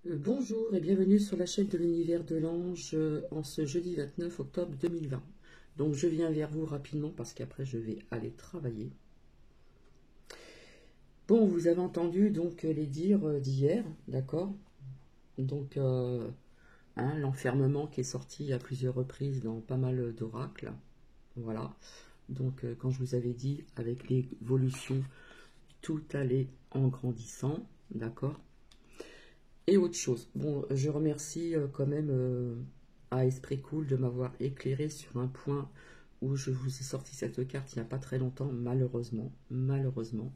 Bonjour et bienvenue sur la chaîne de l'univers de l'ange en ce jeudi 29 octobre 2020. Donc je viens vers vous rapidement parce qu'après je vais aller travailler. Bon, vous avez entendu donc les dires d'hier, d'accord? Donc l'enfermement qui est sorti à plusieurs reprises dans pas mal d'oracles. Voilà. Donc quand je vous avais dit avec l'évolution, tout allait en grandissant, d'accord? Et autre chose, bon, je remercie quand même à Esprit Cool de m'avoir éclairé sur un point où je vous ai sorti cette carte il n'y a pas très longtemps, malheureusement, malheureusement.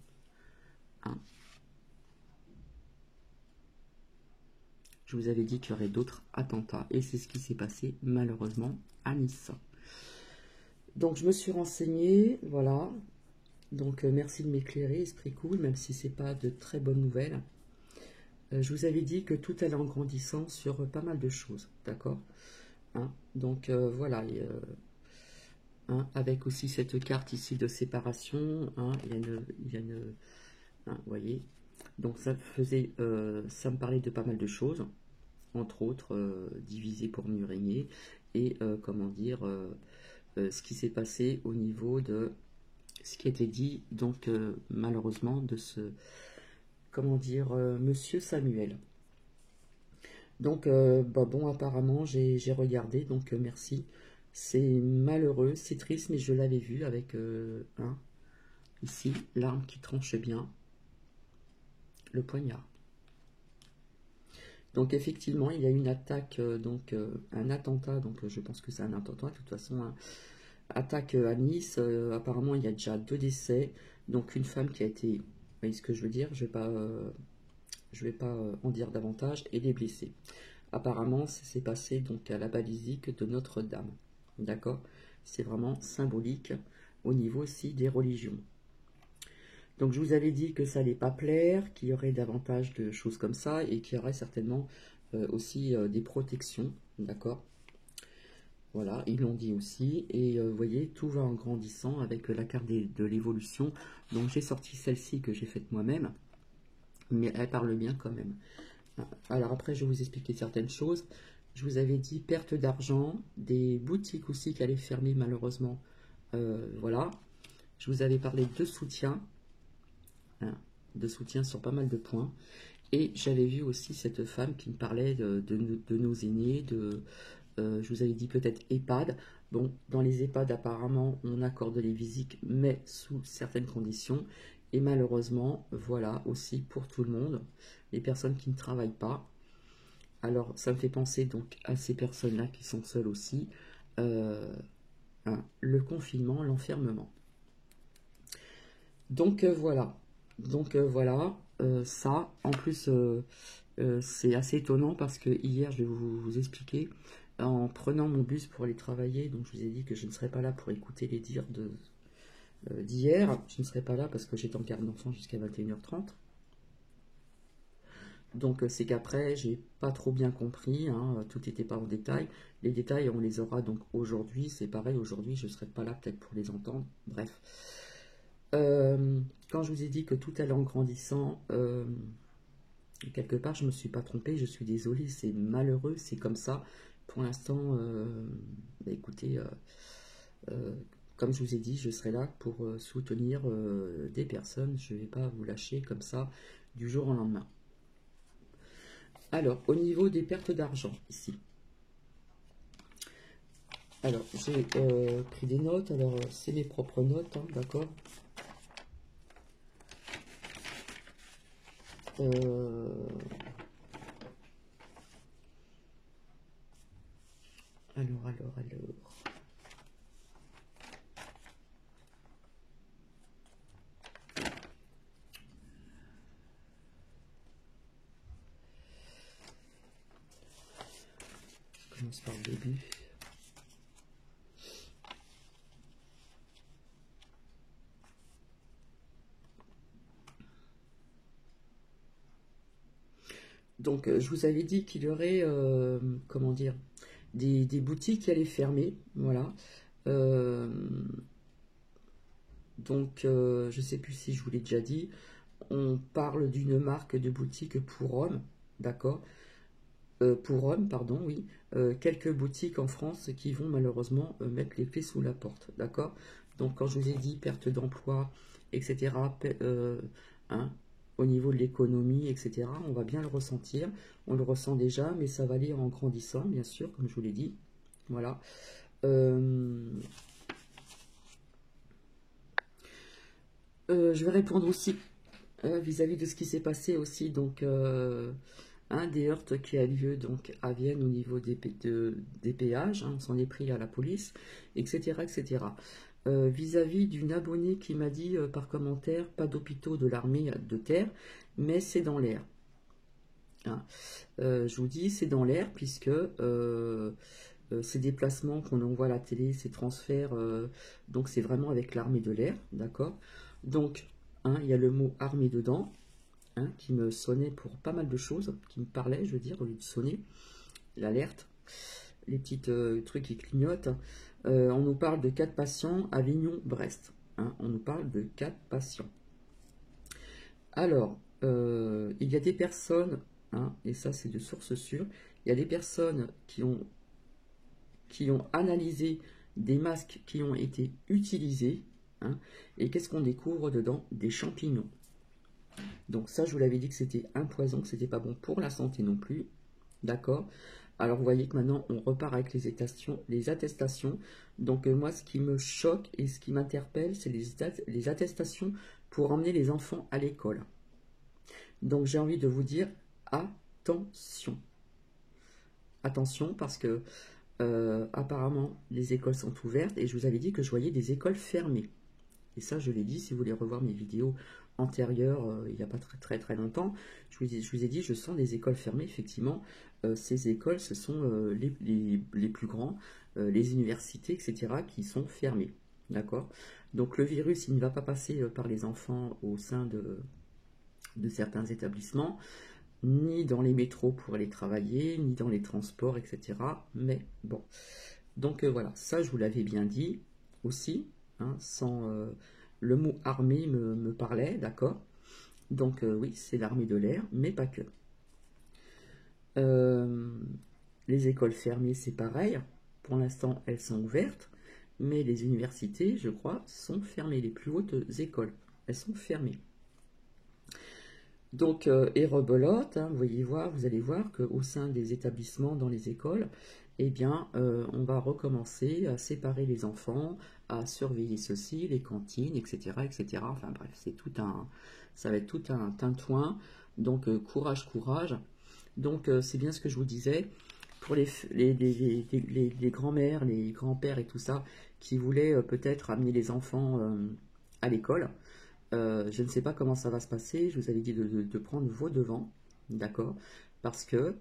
Hein. Je vous avais dit qu'il y aurait d'autres attentats et c'est ce qui s'est passé malheureusement à Nice. Donc je me suis renseignée, voilà. Donc merci de m'éclairer, Esprit Cool, même si c'est pas de très bonnes nouvelles. Je vous avais dit que tout allait en grandissant sur pas mal de choses, d'accord? Hein, donc voilà, hein, avec aussi cette carte ici de séparation, hein, vous voyez, donc ça faisait, ça me parlait de pas mal de choses, entre autres diviser pour mieux régner, et comment dire, ce qui s'est passé au niveau de ce qui a été dit, donc malheureusement de ce, comment dire, Monsieur Samuel. Donc, bon, apparemment, j'ai regardé, donc merci. C'est malheureux, c'est triste, mais je l'avais vu avec, ici, l'arme qui tranche bien, le poignard. Donc, effectivement, il y a une attaque, un attentat, donc je pense que c'est un attentat, de toute façon, hein. Attaque à Nice, apparemment, il y a déjà 2 décès, donc une femme qui a été, vous voyez ce que je veux dire, je vais pas en dire davantage, et des blessés. Apparemment, ça s'est passé donc à la basilique de Notre-Dame. D'accord? C'est vraiment symbolique au niveau aussi des religions. Donc je vous avais dit que ça n'allait pas plaire, qu'il y aurait davantage de choses comme ça et qu'il y aurait certainement aussi des protections. D'accord? Voilà, ils l'ont dit aussi. Et vous voyez, tout va en grandissant avec la carte de l'évolution. Donc j'ai sorti celle-ci que j'ai faite moi-même, mais elle parle bien quand même. Alors après, je vais vous expliquer certaines choses. Je vous avais dit perte d'argent, des boutiques aussi qui allaient fermer malheureusement. Voilà. Je vous avais parlé de soutien, hein, de soutien sur pas mal de points. Et j'avais vu aussi cette femme qui me parlait de nos aînés, je vous avais dit peut-être EHPAD. Bon, dans les EHPAD, apparemment, on accorde les visites, mais sous certaines conditions. Et malheureusement, voilà, aussi pour tout le monde, les personnes qui ne travaillent pas. Alors, ça me fait penser donc à ces personnes-là qui sont seules aussi. Le confinement, l'enfermement. Donc voilà. Donc voilà. Ça, en plus, c'est assez étonnant parce que hier, je vais vous expliquer. En prenant mon bus pour aller travailler, donc je vous ai dit que je ne serais pas là pour écouter les dires d'hier. Je ne serais pas là parce que j'étais en garde d'enfant jusqu'à 21h30. Donc c'est qu'après, j'ai pas trop bien compris, hein, tout n'était pas en détail. Les détails, on les aura donc aujourd'hui, c'est pareil, aujourd'hui je ne serai pas là peut-être pour les entendre, bref. Quand je vous ai dit que tout allait en grandissant, quelque part je ne me suis pas trompée, je suis désolée, c'est malheureux, c'est comme ça. Pour l'instant, bah, écoutez, comme je vous ai dit, je serai là pour soutenir des personnes, je ne vais pas vous lâcher comme ça du jour au lendemain. Alors, au niveau des pertes d'argent, ici. Alors, j'ai pris des notes. Alors, c'est mes propres notes, hein, d'accord. Alors. Je commence par le début. Donc, je vous avais dit qu'il y aurait, comment dire, des boutiques qui allaient fermer, voilà. Donc, je ne sais plus si je vous l'ai déjà dit, on parle d'une marque de boutique pour hommes, d'accord. pour hommes, pardon, oui, quelques boutiques en France qui vont malheureusement mettre les clés sous la porte, d'accord? Donc quand je vous ai dit perte d'emploi, etc., hein, au niveau de l'économie, etc., on va bien le ressentir, on le ressent déjà, mais ça va aller en grandissant, bien sûr, comme je vous l'ai dit, voilà. Je vais répondre aussi vis-à-vis de ce qui s'est passé aussi, donc un des heurts qui a lieu donc à Vienne au niveau des péages, hein, on s'en est pris à la police, etc. etc. Vis-à-vis d'une abonnée qui m'a dit par commentaire, pas d'hôpitaux de l'armée de terre, mais c'est dans l'air. Hein. Je vous dis, c'est dans l'air puisque ces déplacements qu'on envoie à la télé, ces transferts, donc c'est vraiment avec l'armée de l'air, d'accord? Donc, hein, il y a le mot armée dedans, hein, qui me sonnait pour pas mal de choses, qui me parlait, je veux dire, au lieu de sonner, l'alerte, les petits trucs qui clignotent. On nous parle de 4 patients, Avignon-Brest. Hein, on nous parle de 4 patients. Alors, il y a des personnes, hein, et ça c'est de source sûre, il y a des personnes qui ont analysé des masques qui ont été utilisés, hein, et qu'est-ce qu'on découvre dedans? Des champignons. Donc ça, je vous l'avais dit que c'était un poison, que c'était pas bon pour la santé non plus, d'accord? Alors vous voyez que maintenant on repart avec les attestations. Donc moi, ce qui me choque et ce qui m'interpelle, c'est les attestations pour emmener les enfants à l'école. Donc j'ai envie de vous dire attention. Attention parce que apparemment les écoles sont ouvertes et je vous avais dit que je voyais des écoles fermées. Et ça, je l'ai dit, si vous voulez revoir mes vidéos antérieures, il n'y a pas très longtemps, je vous ai dit, je sens des écoles fermées, effectivement. Ces écoles, ce sont les plus grands, les universités, etc., qui sont fermées. D'accord? Donc le virus, il ne va pas passer par les enfants au sein de certains établissements, ni dans les métros pour aller travailler, ni dans les transports, etc. Mais bon. Donc voilà, ça, je vous l'avais bien dit aussi. Hein, sans le mot armée me parlait, d'accord? Donc oui, c'est l'armée de l'air, mais pas que. Les écoles fermées, c'est pareil. Pour l'instant, elles sont ouvertes, mais les universités, je crois, sont fermées. Les plus hautes écoles, elles sont fermées. Donc, et rebelote, hein, vous allez voir qu'au sein des établissements, dans les écoles, eh bien, on va recommencer à séparer les enfants, à surveiller ceci, les cantines, etc., etc. Enfin bref, ça va être tout un tintouin. Donc, courage, courage. Donc, c'est bien ce que je vous disais. Pour les grands-mères, les grands-pères et tout ça, qui voulaient peut-être amener les enfants à l'école, je ne sais pas comment ça va se passer. Je vous avais dit de prendre vos devants, d'accord? Parce que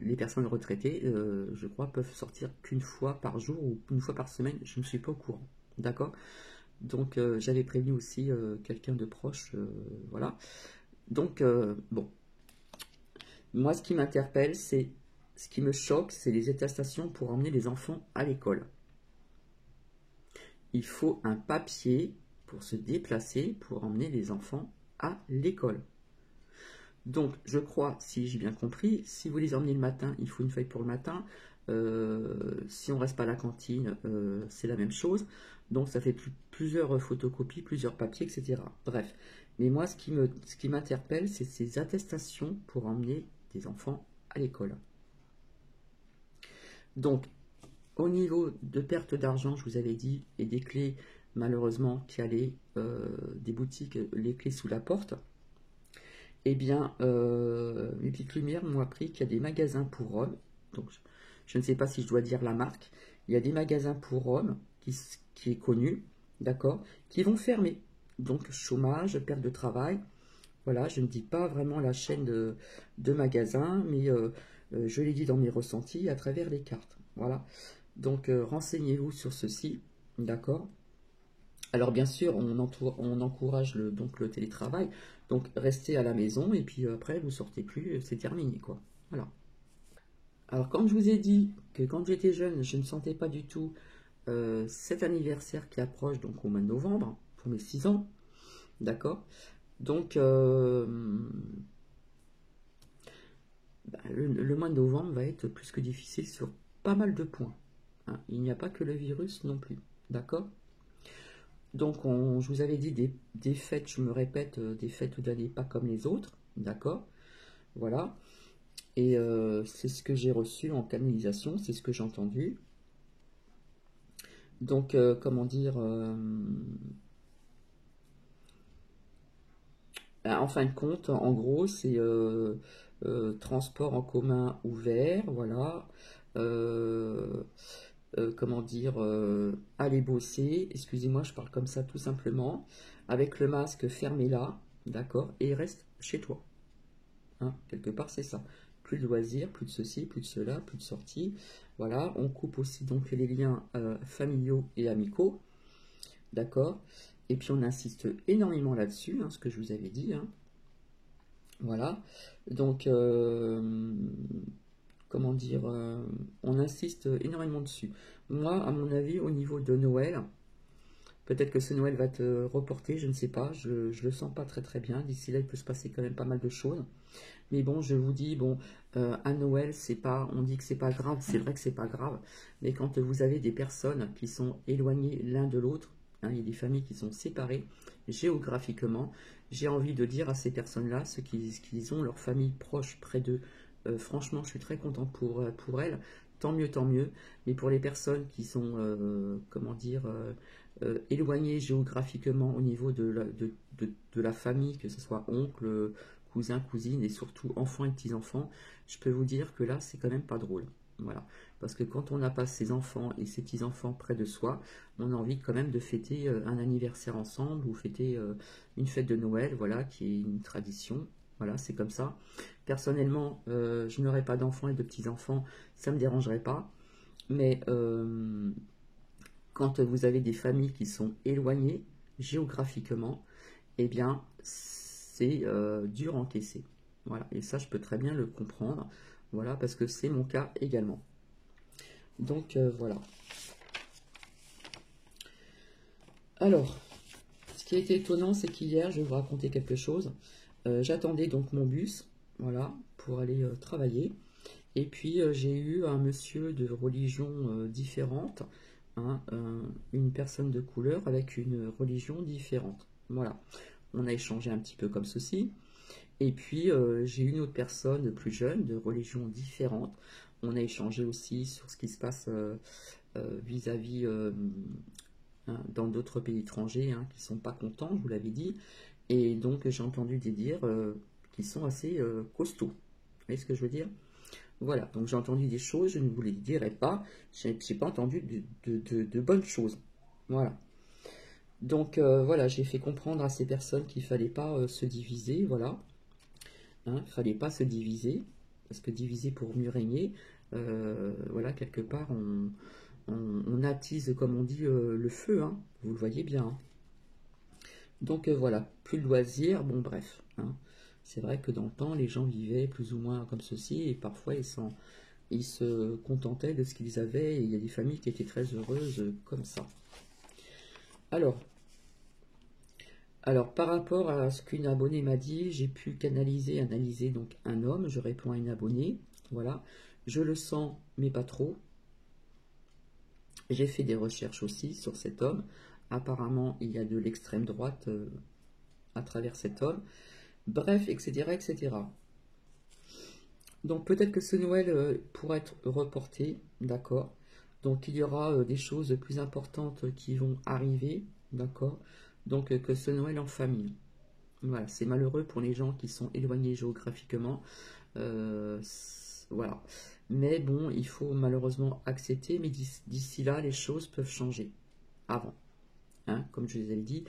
les personnes retraitées, je crois, peuvent sortir qu'une fois par jour ou une fois par semaine. Je ne suis pas au courant, d'accord? Donc, j'avais prévenu aussi quelqu'un de proche, voilà. Donc, bon. Moi, ce qui m'interpelle, ce qui me choque, c'est les attestations pour emmener les enfants à l'école. Il faut un papier pour se déplacer, pour emmener les enfants à l'école. Donc, je crois, si j'ai bien compris, si vous les emmenez le matin, il faut une feuille pour le matin. Si on reste pas à la cantine, c'est la même chose. Donc, ça fait plusieurs photocopies, plusieurs papiers, etc. Bref. Mais moi, ce qui m'interpelle, c'est ces attestations pour emmener des enfants à l'école. Donc, au niveau de perte d'argent, je vous avais dit, et des clés, malheureusement, qui allaient des boutiques, les clés sous la porte, eh bien, mes petites lumières m'ont appris qu'il y a des magasins pour hommes. Donc, je ne sais pas si je dois dire la marque. Il y a des magasins pour hommes qui est connu, d'accord, qui vont fermer. Donc, chômage, perte de travail. Voilà, je ne dis pas vraiment la chaîne de magasins, mais je l'ai dit dans mes ressentis à travers les cartes. Voilà. Donc, renseignez-vous sur ceci, d'accord? Alors, bien sûr, on encourage donc le télétravail. Donc, restez à la maison et puis après, vous sortez plus, c'est terminé, quoi. Voilà. Alors, quand je vous ai dit que quand j'étais jeune, je ne sentais pas du tout cet anniversaire qui approche, donc au mois de novembre, pour mes 6 ans, d'accord? Donc, le mois de novembre va être plus que difficile sur pas mal de points. Hein. Il n'y a pas que le virus non plus. D'accord? Donc, je vous avais dit des fêtes, je me répète, des fêtes d'année pas comme les autres. D'accord? Voilà. Et c'est ce que j'ai reçu en canalisation, c'est ce que j'ai entendu. Donc, comment dire, en fin de compte, en gros, c'est transport en commun ouvert, voilà. Comment dire, aller bosser, excusez-moi, je parle comme ça tout simplement, avec le masque fermé là, d'accord, et reste chez toi. Hein, quelque part, c'est ça. Plus de loisirs, plus de ceci, plus de cela, plus de sorties. Voilà, on coupe aussi donc les liens familiaux et amicaux. D'accord. Et puis on insiste énormément là-dessus, hein, ce que je vous avais dit. Hein. Voilà. Donc, comment dire, on insiste énormément dessus. Moi, à mon avis, au niveau de Noël, peut-être que ce Noël va être reporté, je ne sais pas, je le sens pas très très bien. D'ici là, il peut se passer quand même pas mal de choses. Mais bon, je vous dis, bon, à Noël, c'est pas, on dit que c'est pas grave, c'est vrai que c'est pas grave, mais quand vous avez des personnes qui sont éloignées l'un de l'autre, hein, il y a des familles qui sont séparées géographiquement, j'ai envie de dire à ces personnes-là, ceux qui ont leur famille proche près d'eux, franchement, je suis très content pour elles, tant mieux, mais pour les personnes qui sont, comment dire, éloignées géographiquement au niveau de la famille, que ce soit oncle, cousins, cousines et surtout enfants et petits-enfants, je peux vous dire que là, c'est quand même pas drôle. Voilà. Parce que quand on n'a pas ses enfants et ses petits-enfants près de soi, on a envie quand même de fêter un anniversaire ensemble ou fêter une fête de Noël, voilà, qui est une tradition. Voilà, c'est comme ça. Personnellement, je n'aurais pas d'enfants et de petits-enfants, ça ne me dérangerait pas. Mais quand vous avez des familles qui sont éloignées géographiquement, eh bien, c'est dur à encaisser. Voilà, et ça, je peux très bien le comprendre. Voilà, parce que c'est mon cas également. Donc, voilà. Alors, ce qui a été étonnant, c'est qu'hier, je vais vous raconter quelque chose. J'attendais donc mon bus, voilà, pour aller travailler. Et puis, j'ai eu un monsieur de religion différente, hein, une personne de couleur avec une religion différente. Voilà. On a échangé un petit peu comme ceci. Et puis, j'ai une autre personne plus jeune, de religion différente. On a échangé aussi sur ce qui se passe vis-à-vis hein, dans d'autres pays étrangers hein, qui ne sont pas contents, je vous l'avais dit. Et donc, j'ai entendu des dires qui sont assez costauds. Vous voyez ce que je veux dire? Voilà, donc j'ai entendu des choses, je ne vous les dirai pas. Je n'ai pas entendu de bonnes choses. Voilà. Donc, voilà, j'ai fait comprendre à ces personnes qu'il ne fallait pas se diviser, voilà. Il ne fallait pas se diviser, parce que diviser pour mieux régner, voilà, quelque part, on attise, comme on dit, le feu, hein, vous le voyez bien. Hein. Donc voilà, plus de loisirs, bon bref. Hein. C'est vrai que dans le temps, les gens vivaient plus ou moins comme ceci, et parfois ils se contentaient de ce qu'ils avaient, et il y a des familles qui étaient très heureuses comme ça. Alors, par rapport à ce qu'une abonnée m'a dit, j'ai pu canaliser, analyser donc un homme, je réponds à une abonnée, voilà, je le sens mais pas trop. J'ai fait des recherches aussi sur cet homme, apparemment il y a de l'extrême droite à travers cet homme, bref, etc. etc. Donc peut-être que ce Noël pourra être reporté, d'accord, donc il y aura des choses plus importantes qui vont arriver, d'accord, donc que ce Noël en famille. Voilà, c'est malheureux pour les gens qui sont éloignés géographiquement. Voilà. Mais bon, il faut malheureusement accepter, mais d'ici là, les choses peuvent changer. Avant. Hein, comme je vous avais dit,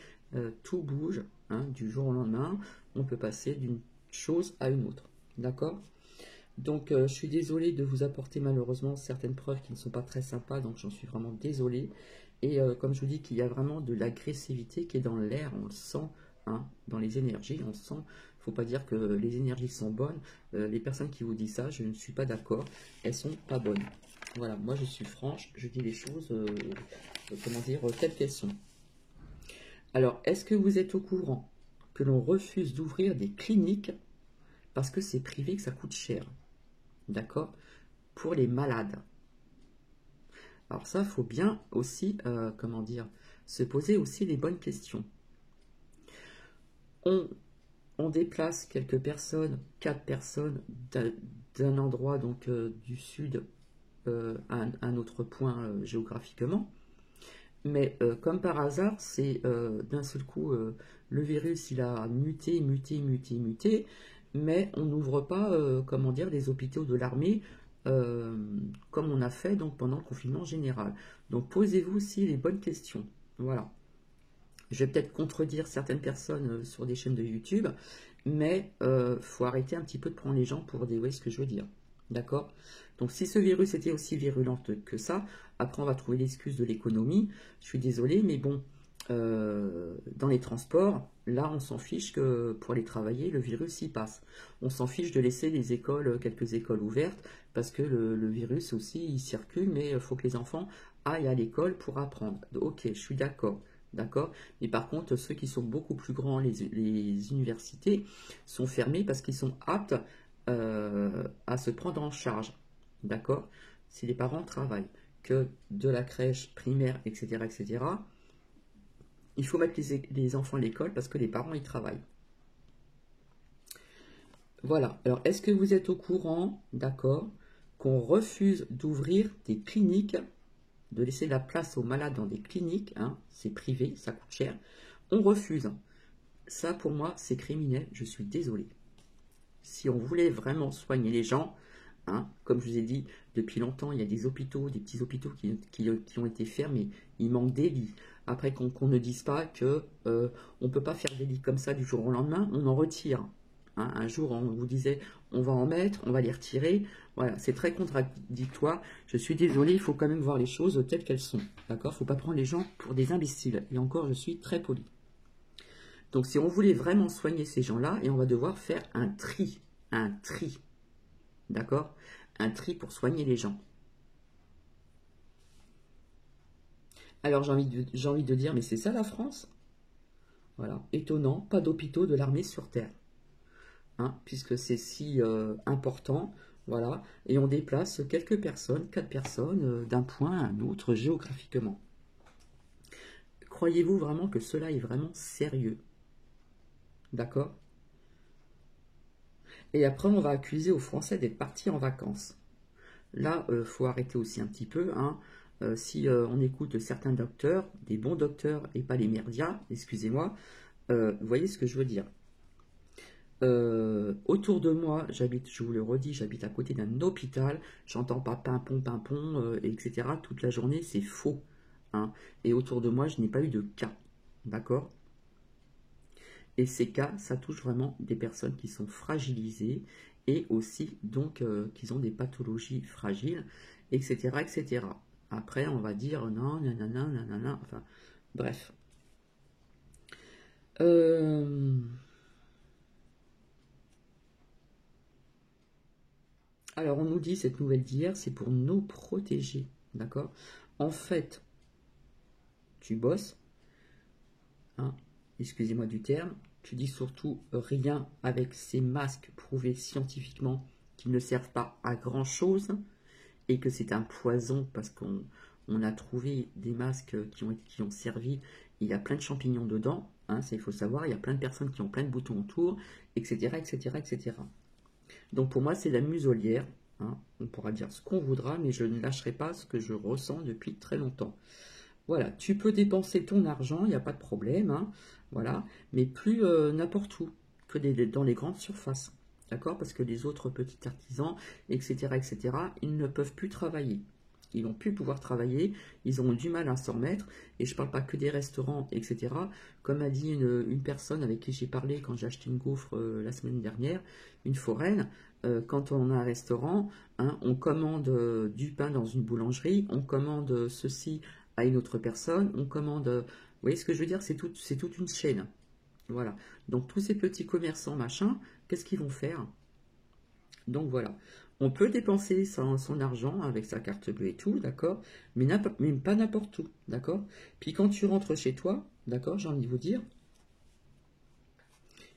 tout bouge. Hein, du jour au lendemain, on peut passer d'une chose à une autre. D'accord? Donc, je suis désolé de vous apporter malheureusement certaines preuves qui ne sont pas très sympas, donc j'en suis vraiment désolé. Et comme je vous dis qu'il y a vraiment de l'agressivité qui est dans l'air, on le sent. Hein, dans les énergies, on sent, il ne faut pas dire que les énergies sont bonnes, les personnes qui vous disent ça, je ne suis pas d'accord, elles sont pas bonnes. Voilà, moi je suis franche, je dis les choses, comment dire, telles qu'elles sont. Alors, est-ce que vous êtes au courant que l'on refuse d'ouvrir des cliniques parce que c'est privé, que ça coûte cher? d'accord, pour les malades. Alors ça, il faut bien aussi, comment dire, se poser aussi les bonnes questions. On déplace quelques personnes, 4 personnes d'un endroit donc du sud à un autre point géographiquement. Mais comme par hasard, c'est d'un seul coup, le virus, il a muté, mais on n'ouvre pas, comment dire, des hôpitaux de l'armée comme on a fait donc pendant le confinement général. Donc posez-vous aussi les bonnes questions. Voilà. Je vais peut-être contredire certaines personnes sur des chaînes de YouTube, mais faut arrêter un petit peu de prendre les gens pour des... Vous voyez ce que je veux dire? D'accord? Donc si ce virus était aussi virulent que ça, après on va trouver l'excuse de l'économie. Je suis désolé, mais bon, dans les transports, là on s'en fiche que pour aller travailler, le virus y passe. On s'en fiche de laisser les écoles, quelques écoles ouvertes, parce que le virus aussi il circule, mais il faut que les enfants aillent à l'école pour apprendre. Ok, je suis d'accord. D'accord? Mais par contre, ceux qui sont beaucoup plus grands, les universités, sont fermés parce qu'ils sont aptes à se prendre en charge. D'accord? Si les parents travaillent, que de la crèche primaire, etc., etc., il faut mettre les enfants à l'école parce que les parents y travaillent. Voilà. Alors, est-ce que vous êtes au courant, d'accord, qu'on refuse d'ouvrir des cliniques, de laisser la place aux malades dans des cliniques, hein, c'est privé, ça coûte cher. On refuse. Ça, pour moi, c'est criminel, je suis désolé. Si on voulait vraiment soigner les gens, hein, comme je vous ai dit, depuis longtemps, il y a des hôpitaux, des petits hôpitaux qui ont été fermés, il manque des lits. Après, qu'on ne dise pas que on ne peut pas faire des lits comme ça du jour au lendemain, on en retire. Hein, un jour, on vous disait, on va en mettre, on va les retirer. Voilà, c'est très contradictoire. Je suis désolée, il faut quand même voir les choses telles qu'elles sont. D'accord? Il ne faut pas prendre les gens pour des imbéciles. Et encore, je suis très poli. Donc, si on voulait vraiment soigner ces gens-là, et on va devoir faire un tri. Un tri. D'accord? Un tri pour soigner les gens. Alors, j'ai envie de dire, mais c'est ça la France? Voilà. Étonnant, pas d'hôpitaux de l'armée sur Terre. Hein, puisque c'est si important, voilà, et on déplace quelques personnes, 4 personnes, d'un point à un autre géographiquement. Croyez-vous vraiment que cela est vraiment sérieux? D'accord? Et après, on va accuser aux Français d'être partis en vacances. Là, faut arrêter aussi un petit peu, hein. Si on écoute certains docteurs, des bons docteurs et pas les merdias, excusez-moi, vous voyez ce que je veux dire? Autour de moi, j'habite, je vous le redis, j'habite à côté d'un hôpital, j'entends pas pimpon, etc. toute la journée, c'est faux. Hein. Et autour de moi, je n'ai pas eu de cas. D'accord? Et ces cas, ça touche vraiment des personnes qui sont fragilisées et aussi donc qui ont des pathologies fragiles, etc., etc. Après, on va dire non, nanana, nanana, enfin, bref. Alors, on nous dit, cette nouvelle d'hier, c'est pour nous protéger, d'accord? En fait, tu bosses, hein, excusez-moi du terme, tu dis surtout rien avec ces masques prouvés scientifiquement qui ne servent pas à grand-chose et que c'est un poison parce qu'on a trouvé des masques qui ont servi, il y a plein de champignons dedans, hein, ça il faut savoir, il y a plein de personnes qui ont plein de boutons autour, etc., etc., etc. Donc pour moi, c'est la muselière. Hein. On pourra dire ce qu'on voudra, mais je ne lâcherai pas ce que je ressens depuis très longtemps. Voilà, tu peux dépenser ton argent, il n'y a pas de problème. Hein. Voilà, mais plus n'importe où que dans les grandes surfaces. D'accord? Parce que les autres petits artisans, etc., etc., ils ne peuvent plus travailler. Ils n'ont plus pouvoir travailler, ils ont du mal à s'en remettre, et je ne parle pas que des restaurants, etc. Comme a dit une personne avec qui j'ai parlé quand j'ai acheté une gaufre la semaine dernière, une foraine, quand on a un restaurant, hein, on commande du pain dans une boulangerie, on commande ceci à une autre personne, on commande... vous voyez ce que je veux dire? C'est toute une chaîne. Voilà. Donc tous ces petits commerçants, machin, qu'est-ce qu'ils vont faire? Donc voilà. On peut dépenser son argent avec sa carte bleue et tout, d'accord, mais pas n'importe où, d'accord. Puis quand tu rentres chez toi, d'accord, j'ai envie de vous dire,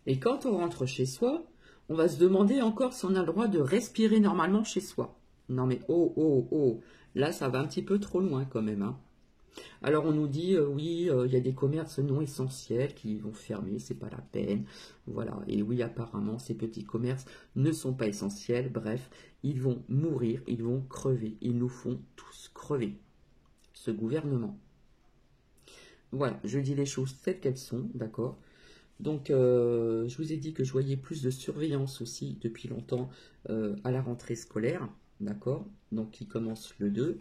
et quand on rentre chez soi, On va se demander encore si on a le droit de respirer normalement chez soi. Non mais oh, oh, oh, là ça va un petit peu trop loin quand même, hein. Alors on nous dit, oui, il y a des commerces non essentiels qui vont fermer, c'est pas la peine. Voilà, et oui, apparemment, ces petits commerces ne sont pas essentiels. Bref, ils vont mourir, ils vont crever. Ils nous font tous crever, ce gouvernement. Voilà, je dis les choses telles qu'elles sont, d'accord? Donc, je vous ai dit que je voyais plus de surveillance aussi depuis longtemps à la rentrée scolaire, d'accord? Donc, qui commence le 2.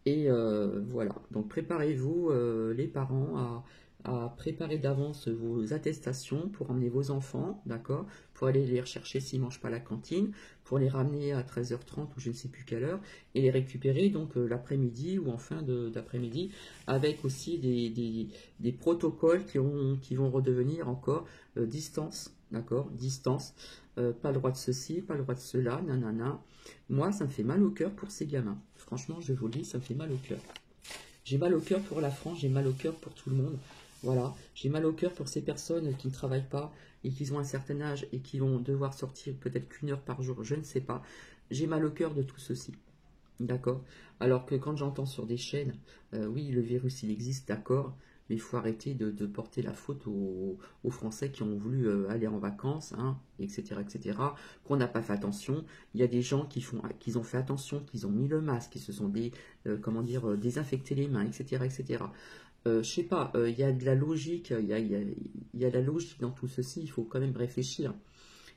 Et voilà, donc préparez-vous les parents à préparer d'avance vos attestations pour emmener vos enfants, d'accord? Pour aller les rechercher s'ils ne mangent pas à la cantine, pour les ramener à 13h30 ou je ne sais plus quelle heure, et les récupérer donc l'après-midi ou en fin d'après-midi, avec aussi des protocoles qui vont redevenir encore distance, d'accord? Distance, pas le droit de ceci, pas le droit de cela, nanana. Moi, ça me fait mal au cœur pour ces gamins. Franchement, je vous le dis, ça me fait mal au cœur. J'ai mal au cœur pour la France, j'ai mal au cœur pour tout le monde. Voilà, j'ai mal au cœur pour ces personnes qui ne travaillent pas et qui ont un certain âge et qui vont devoir sortir peut-être qu'1 heure par jour, je ne sais pas. J'ai mal au cœur de tout ceci. D'accord? Alors que quand j'entends sur des chaînes, oui, le virus, il existe, d'accord, mais il faut arrêter de porter la faute aux Français qui ont voulu aller en vacances, hein, etc., etc., qu'on n'a pas fait attention. Il y a des gens qui ont fait attention, qui ont mis le masque, qui se sont comment dire, désinfecté les mains, etc., etc. Je sais pas, il y a de la logique, il y a de la logique dans tout ceci, il faut quand même réfléchir.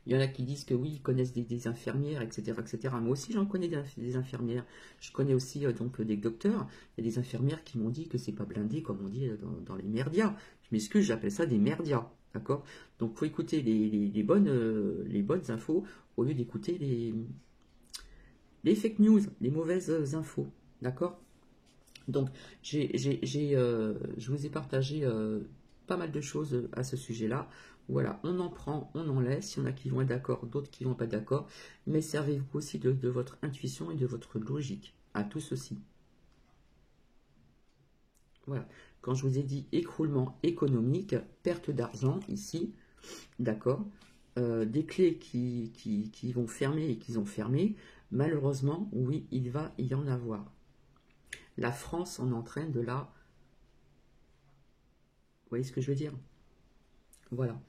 Il y en a qui disent que oui, ils connaissent des infirmières, etc., etc. Moi aussi, j'en connais des infirmières. Je connais aussi donc des docteurs. Il y a des infirmières qui m'ont dit que c'est pas blindé, comme on dit dans les merdias. Je m'excuse, j'appelle ça des merdias. D'accord? Donc, il faut écouter les bonnes infos au lieu d'écouter les fake news, les mauvaises infos. D'accord? Donc, je vous ai partagé pas mal de choses à ce sujet-là. Voilà, on en prend, on en laisse. Il y en a qui vont être d'accord, d'autres qui vont pas être d'accord. Mais servez-vous aussi de votre intuition et de votre logique à tout ceci. Voilà. Quand je vous ai dit écroulement économique, perte d'argent ici, d'accord, des clés qui vont fermer et qui ont fermé, malheureusement, oui, il va y en avoir. La France en entraîne de la... Vous voyez ce que je veux dire? Voilà.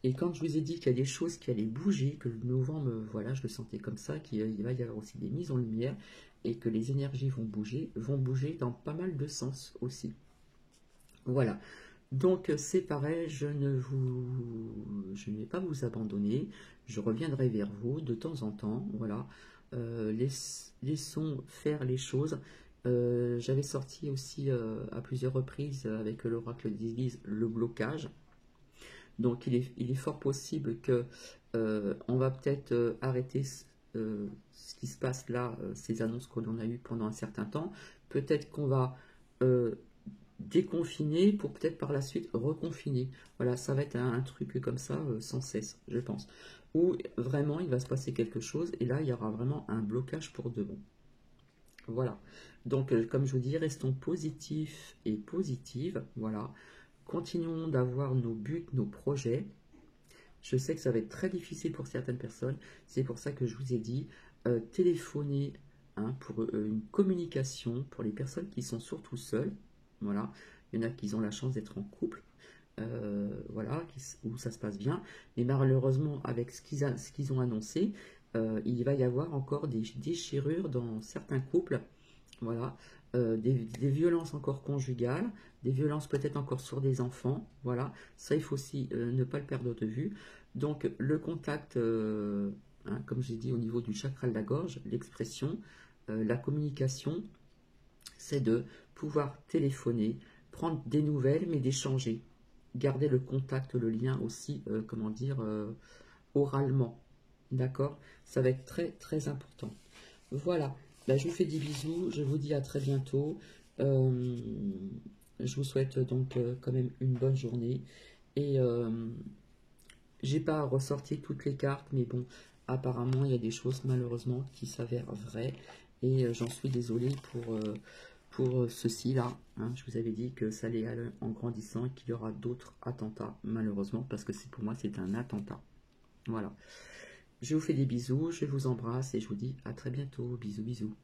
Et quand je vous ai dit qu'il y a des choses qui allaient bouger, que le novembre, voilà, je le sentais comme ça, qu'il va y avoir aussi des mises en lumière, et que les énergies vont bouger dans pas mal de sens aussi. Voilà. Donc c'est pareil, je ne vais pas vous abandonner, je reviendrai vers vous de temps en temps, voilà. Laissons faire les choses. J'avais sorti aussi à plusieurs reprises avec l'oracle des Églises le blocage. Donc il est fort possible que on va peut-être arrêter ce qui se passe là, ces annonces que l'on a eues pendant un certain temps. Peut-être qu'on va déconfiner pour peut-être par la suite reconfiner. Voilà, ça va être un truc comme ça sans cesse, je pense. Ou vraiment il va se passer quelque chose et là il y aura vraiment un blocage pour de bon. Voilà. Donc comme je vous dis, restons positifs et positives. Voilà. Continuons d'avoir nos buts, nos projets. Je sais que ça va être très difficile pour certaines personnes. C'est pour ça que je vous ai dit, téléphonez hein, pour une communication pour les personnes qui sont surtout seules. Voilà. Il y en a qui ont la chance d'être en couple. Voilà, où ça se passe bien. Mais malheureusement, avec ce qu'ils ont annoncé, il va y avoir encore des déchirures dans certains couples. Voilà, des violences encore conjugales, des violences peut-être encore sur des enfants, voilà, ça il faut aussi ne pas le perdre de vue. Donc le contact, hein, comme j'ai dit au niveau du chakra de la gorge, l'expression, la communication, c'est de pouvoir téléphoner, prendre des nouvelles mais d'échanger, garder le contact, le lien aussi, comment dire, oralement, d'accord? Ça va être très très important. Voilà, bah, je vous fais des bisous, je vous dis à très bientôt. Je vous souhaite donc quand même une bonne journée. Et j'ai pas ressorti toutes les cartes, mais bon, apparemment il y a des choses malheureusement qui s'avèrent vraies. Et j'en suis désolée pour ceci-là. Hein. Je vous avais dit que ça allait aller en grandissant et qu'il y aura d'autres attentats, malheureusement, parce que pour moi c'est un attentat. Voilà. Je vous fais des bisous, je vous embrasse et je vous dis à très bientôt. Bisous, bisous.